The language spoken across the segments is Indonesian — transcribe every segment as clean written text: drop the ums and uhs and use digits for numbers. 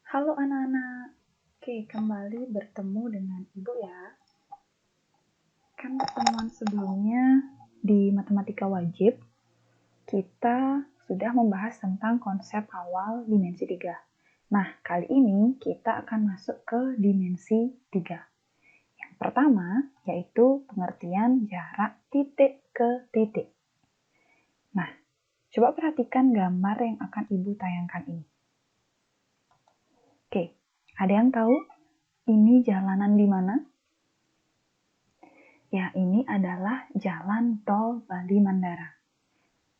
Halo anak-anak, oke kembali bertemu dengan Ibu ya. Kan pertemuan sebelumnya di Matematika Wajib, kita sudah membahas tentang konsep awal dimensi 3. Nah, kali ini kita akan masuk ke dimensi 3. Yang pertama, yaitu pengertian jarak titik ke titik. Nah, coba perhatikan gambar yang akan Ibu tayangkan ini. Oke, ada yang tahu ini jalanan di mana? Ya, ini adalah jalan tol Bali Mandara.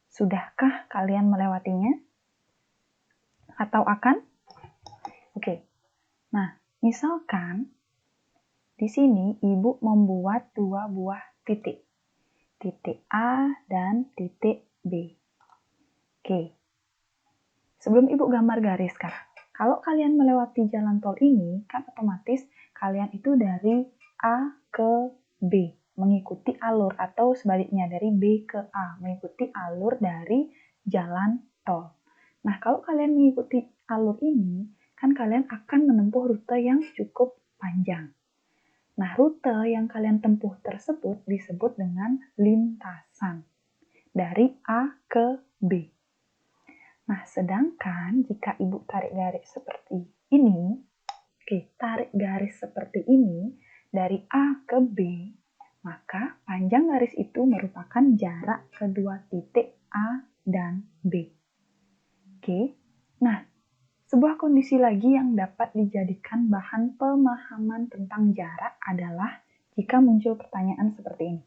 Sudahkah kalian melewatinya? Atau akan? Oke. Nah, misalkan di sini Ibu membuat dua buah titik. Titik A dan titik B. Oke. Sebelum Ibu gambar garis sekarang. Kalau kalian melewati jalan tol ini, kan otomatis kalian itu dari A ke B. Mengikuti alur atau sebaliknya dari B ke A, mengikuti alur dari jalan tol. Nah, kalau kalian mengikuti alur ini, kan kalian akan menempuh rute yang cukup panjang. Nah, rute yang kalian tempuh tersebut disebut dengan lintasan dari A ke B. Nah, sedangkan jika Ibu tarik garis seperti ini, tarik garis seperti ini dari A ke B, maka panjang garis itu merupakan jarak kedua titik A dan B. Nah, sebuah kondisi lagi yang dapat dijadikan bahan pemahaman tentang jarak adalah jika muncul pertanyaan seperti ini.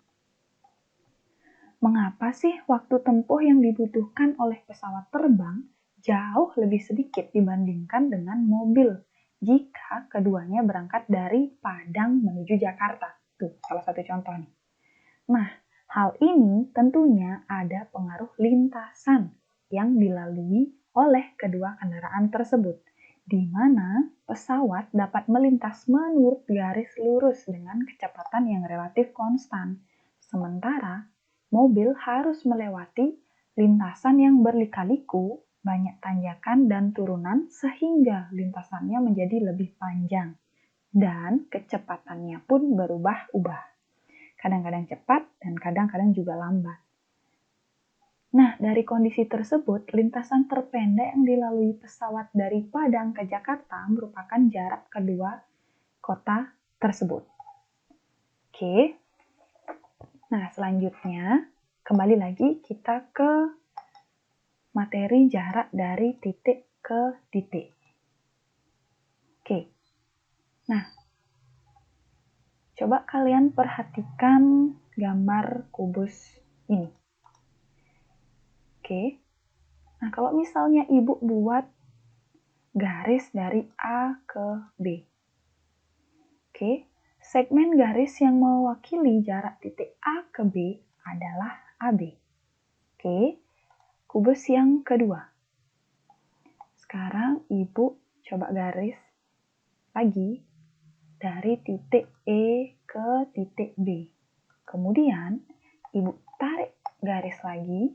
Mengapa sih waktu tempuh yang dibutuhkan oleh pesawat terbang jauh lebih sedikit dibandingkan dengan mobil jika keduanya berangkat dari Padang menuju Jakarta? Tuh, salah satu contoh nih. Nah, hal ini tentunya ada pengaruh lintasan yang dilalui oleh kedua kendaraan tersebut, di mana pesawat dapat melintas menurut garis lurus dengan kecepatan yang relatif konstan. Sementara mobil harus melewati lintasan yang berlika-liku, banyak tanjakan dan turunan sehingga lintasannya menjadi lebih panjang dan kecepatannya pun berubah-ubah. Kadang-kadang cepat dan kadang-kadang juga lambat. Nah, dari kondisi tersebut, lintasan terpendek yang dilalui pesawat dari Padang ke Jakarta merupakan jarak kedua kota tersebut. Oke. Nah, selanjutnya kembali lagi kita ke materi jarak dari titik ke titik. Oke. Nah, coba kalian perhatikan gambar kubus ini. Oke. Nah, kalau misalnya Ibu buat garis dari A ke B. Oke. Segmen garis yang mewakili jarak titik A ke B adalah AB. Oke. Kubus yang kedua. Sekarang Ibu coba garis lagi dari titik E ke titik B. Kemudian Ibu tarik garis lagi.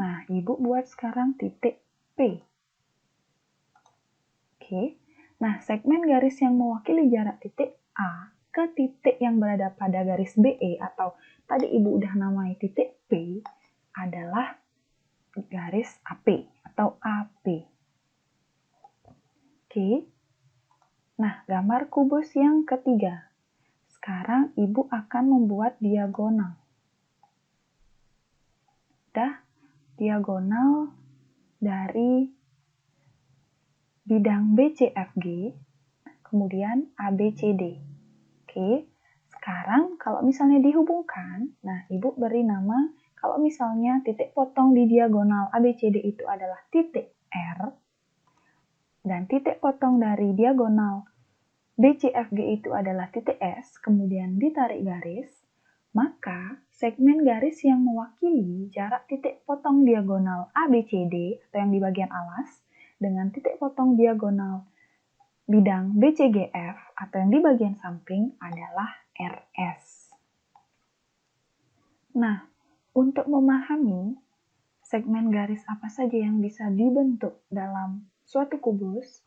Nah, Ibu buat sekarang titik P. Oke. Nah, segmen garis yang mewakili jarak titik A ke titik yang berada pada garis BE atau tadi Ibu udah namai titik P adalah garis AP atau AP. Oke. Nah, gambar kubus yang ketiga. Sekarang Ibu akan membuat diagonal. Diagonal dari bidang BCFG, kemudian ABCD. Oke, sekarang kalau misalnya dihubungkan, nah Ibu beri nama, kalau misalnya titik potong di diagonal ABCD itu adalah titik R, dan titik potong dari diagonal BCFG itu adalah titik S, kemudian ditarik garis, maka segmen garis yang mewakili jarak titik potong diagonal ABCD atau yang di bagian alas dengan titik potong diagonal bidang BCGF atau yang di bagian samping adalah RS. Nah, untuk memahami segmen garis apa saja yang bisa dibentuk dalam suatu kubus?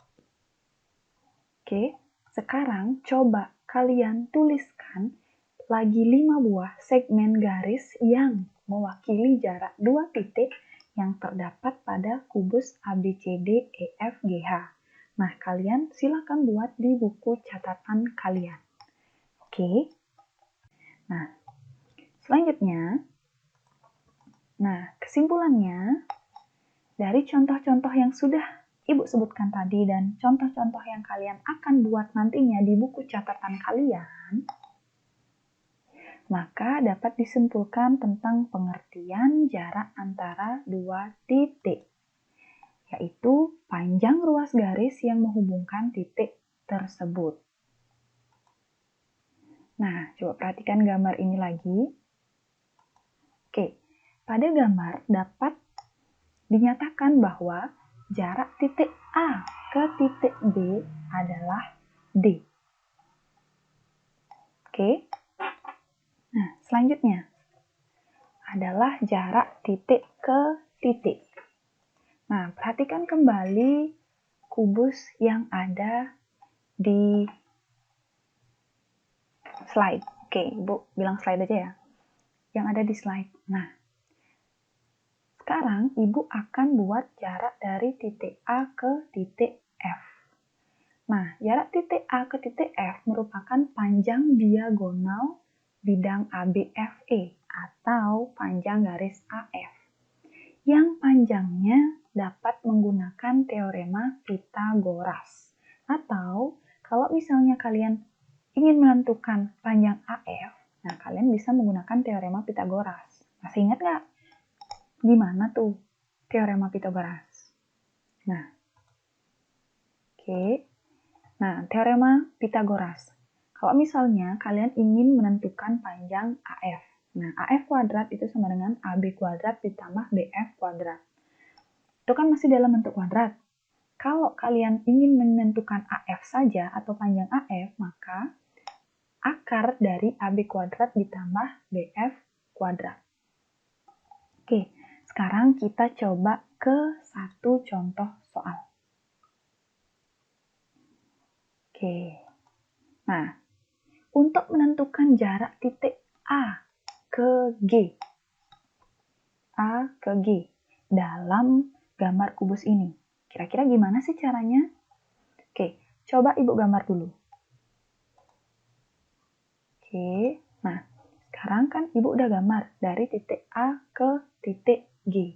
Oke, sekarang coba kalian tuliskan lagi 5 buah segmen garis yang mewakili jarak 2 titik yang terdapat pada kubus ABCD EFGH. Nah, kalian silakan buat di buku catatan kalian. Oke. Nah, selanjutnya, kesimpulannya dari contoh-contoh yang sudah Ibu sebutkan tadi dan contoh-contoh yang kalian akan buat nantinya di buku catatan kalian, maka dapat disimpulkan tentang pengertian jarak antara 2 titik, yaitu panjang ruas garis yang menghubungkan titik tersebut. Nah, coba perhatikan gambar ini lagi. Oke, pada gambar dapat dinyatakan bahwa jarak titik A ke titik B adalah D. Oke. Nah, selanjutnya adalah jarak titik ke titik. Nah, perhatikan kembali kubus yang ada di slide. Oke, Ibu bilang slide aja ya. Yang ada di slide. Nah, sekarang Ibu akan buat jarak dari titik A ke titik F. Nah, jarak titik A ke titik F merupakan panjang diagonal bidang ABFE atau panjang garis AF. Yang panjangnya dapat menggunakan teorema Pythagoras. Atau kalau misalnya kalian ingin menentukan panjang AF, nah kalian bisa menggunakan teorema Pythagoras. Masih ingat nggak? Gimana tuh teorema Pythagoras? Nah, oke. Nah, teorema Pythagoras. Kalau misalnya kalian ingin menentukan panjang AF. Nah, AF kuadrat itu sama dengan AB kuadrat ditambah BF kuadrat. Itu kan masih dalam bentuk kuadrat. Kalau kalian ingin menentukan AF saja atau panjang AF, maka akar dari AB kuadrat ditambah BF kuadrat. Oke, sekarang kita coba ke satu contoh soal. Oke, nah, untuk menentukan jarak titik A ke G dalam gambar kubus ini, kira-kira gimana sih caranya? Oke, coba Ibu gambar dulu. Oke, nah sekarang kan Ibu udah gambar dari titik A ke titik G.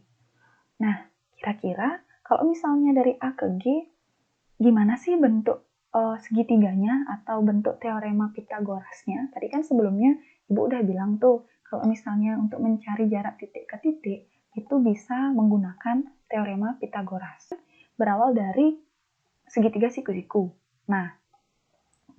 Nah, kira-kira kalau misalnya dari A ke G, gimana sih bentuk segitiganya atau bentuk teorema Pythagorasnya? Tadi kan sebelumnya Ibu udah bilang tuh, kalau misalnya untuk mencari jarak titik ke titik, itu bisa menggunakan teorema Pythagoras. Berawal dari segitiga siku-siku. Nah,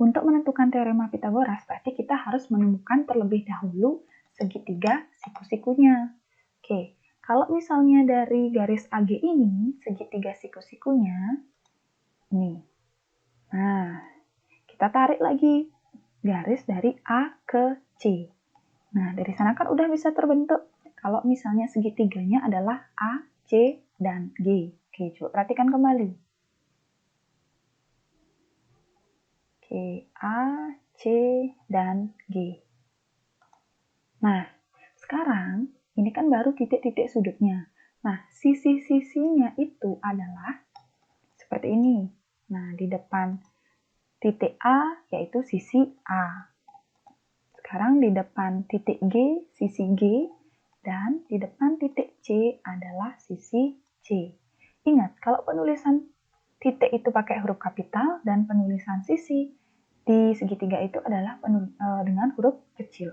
untuk menentukan teorema Pythagoras, berarti kita harus menemukan terlebih dahulu segitiga siku-sikunya. Oke, kalau misalnya dari garis AG ini, segitiga siku-sikunya, nih. Nah, kita tarik lagi garis dari A ke C. Nah, dari sana kan udah bisa terbentuk kalau misalnya segitiganya adalah A, C, dan G. Oke, coba perhatikan kembali. Oke, A, C, dan G. Nah, sekarang ini kan baru titik-titik sudutnya. Nah, sisi-sisinya itu adalah seperti ini. Nah, di depan titik A yaitu sisi A. Sekarang di depan titik G, sisi G, dan di depan titik C adalah sisi C. Ingat, kalau penulisan titik itu pakai huruf kapital dan penulisan sisi di segitiga itu adalah dengan huruf kecil.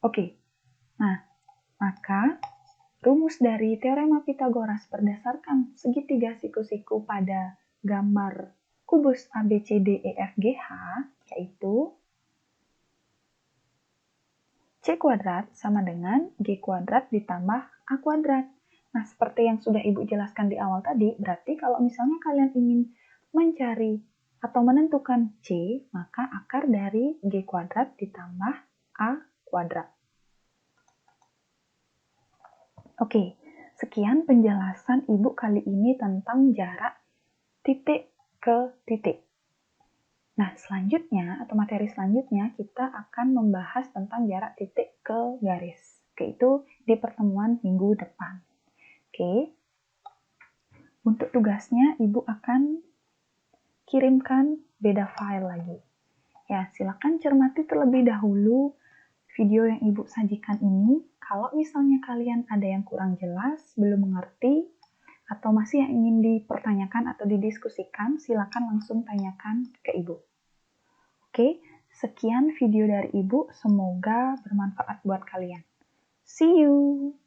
Oke, nah, maka rumus dari teorema Pythagoras berdasarkan segitiga siku-siku pada gambar kubus ABCDEFGH yaitu C kuadrat sama dengan G kuadrat ditambah A kuadrat. Nah, seperti yang sudah Ibu jelaskan di awal tadi, berarti kalau misalnya kalian ingin mencari atau menentukan C, maka akar dari G kuadrat ditambah A kuadrat. Oke, sekian penjelasan Ibu kali ini tentang jarak titik ke titik. Nah, selanjutnya atau materi selanjutnya kita akan membahas tentang jarak titik ke garis. Oke, itu di pertemuan minggu depan. Oke, untuk tugasnya Ibu akan kirimkan beda file lagi. Ya, silakan cermati terlebih dahulu video yang Ibu sajikan ini. Kalau misalnya kalian ada yang kurang jelas, belum mengerti, atau masih yang ingin dipertanyakan atau didiskusikan, silakan langsung tanyakan ke Ibu. Oke, sekian video dari Ibu. Semoga bermanfaat buat kalian. See you!